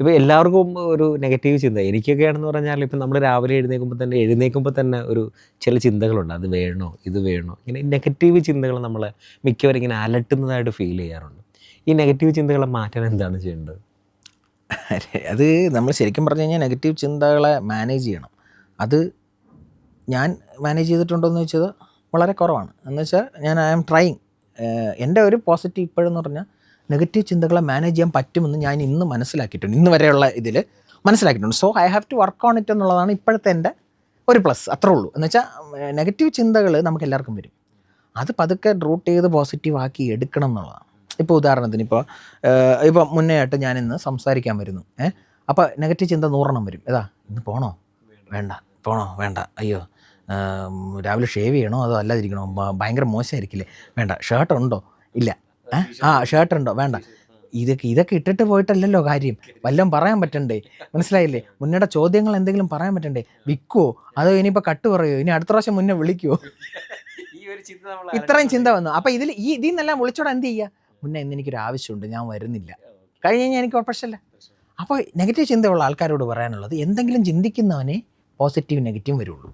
ഇപ്പോൾ എല്ലാവർക്കും ഒരു നെഗറ്റീവ് ചിന്ത. എനിക്കൊക്കെയാണെന്ന് പറഞ്ഞാൽ ഇപ്പം നമ്മൾ രാവിലെ എഴുന്നേൽക്കുമ്പോൾ തന്നെ ഒരു ചില ചിന്തകളുണ്ട്. അത് വേണോ? ഇത് വേണോ? ഇങ്ങനെ നെഗറ്റീവ് ചിന്തകൾ നമ്മളെ മിക്കവരും ഇങ്ങനെ അലട്ടുന്നതായിട്ട് ഫീൽ ചെയ്യാറുണ്ട്. ഈ നെഗറ്റീവ് ചിന്തകളെ മാറ്റാൻ എന്താണ് ചെയ്യേണ്ടത്? അത് നമ്മൾ ശരിക്കും പറഞ്ഞു കഴിഞ്ഞാൽ നെഗറ്റീവ് ചിന്തകളെ മാനേജ് ചെയ്യണം. അത് ഞാൻ മാനേജ് ചെയ്തിട്ടുണ്ടോയെന്ന് ചോദിച്ചത് വളരെ കുറവാണ്. എന്ന് വെച്ചാൽ ഞാൻ ഐ ആം ട്രൈയിങ്. എൻ്റെ ഒരു പോസിറ്റീവ് ഇപ്പോഴെന്ന് പറഞ്ഞാൽ നെഗറ്റീവ് ചിന്തകളെ മാനേജ് ചെയ്യാൻ പറ്റുമെന്ന് ഞാൻ ഇന്ന് മനസ്സിലാക്കിയിട്ടുണ്ട്. ഇന്ന് വരെയുള്ള ഇതിൽ മനസ്സിലാക്കിയിട്ടുണ്ട്. So I have to work on it എന്നുള്ളതാണ് ഇപ്പോഴത്തെ എൻ്റെ ഒരു പ്ലസ്. അത്രേ ഉള്ളൂ. എന്ന് വെച്ചാൽ നെഗറ്റീവ് ചിന്തകൾ നമുക്ക് എല്ലാവർക്കും വരും. അത് പതുക്കെ റൂട്ട് ചെയ്ത് പോസിറ്റീവ് ആക്കി എടുക്കണം എന്നുള്ളതാണ്. ഇപ്പോൾ ഉദാഹരണത്തിന് ഇപ്പോൾ മുന്നേ ആയിട്ട് ഞാനിന്ന് സംസാരിക്കാൻ വരുന്നു. അപ്പോൾ നെഗറ്റീവ് ചിന്ത 100 വരും. ഇന്ന് പോണോ വേണ്ട, പോണോ വേണ്ട, അയ്യോ രാവിലെ ഷേവ് ചെയ്യണോ അതോ അല്ലാതിരിക്കണോ, ഭയങ്കര മോശമായിരിക്കില്ലേ, വേണ്ട, ഷർട്ട് ഉണ്ടോ, ഇല്ല, ഷർട്ട് ഉണ്ടോ, വേണ്ട. ഇതൊക്കെ ഇട്ടിട്ട് പോയിട്ടല്ലല്ലോ കാര്യം, വല്ലതും പറയാൻ പറ്റണ്ടേ, മനസ്സിലായില്ലേ? മുന്നേടെ ചോദ്യങ്ങൾ എന്തെങ്കിലും പറയാൻ പറ്റണ്ടേ, വിൽക്കുവോ അതോ ഇനിയിപ്പോൾ കട്ട് പറയുമോ, ഇനി അടുത്ത പ്രാവശ്യം മുന്നേ വിളിക്കുവോ, ഇത്രയും ചിന്ത വന്നു. അപ്പോൾ ഇതിൽ നിന്നെല്ലാം വിളിച്ചോടെ എന്ത് ചെയ്യുക, മുന്നേ ഇന്ന് എനിക്കൊരു ആവശ്യമുണ്ട്, ഞാൻ വരുന്നില്ല, കഴിഞ്ഞ് കഴിഞ്ഞാൽ എനിക്ക് പ്രശ്നമില്ല. അപ്പോൾ നെഗറ്റീവ് ചിന്തയുള്ള ആൾക്കാരോട് പറയാനുള്ളത്, എന്തെങ്കിലും ചിന്തിക്കുന്നവനെ പോസിറ്റീവ് നെഗറ്റീവ് വരുള്ളൂ.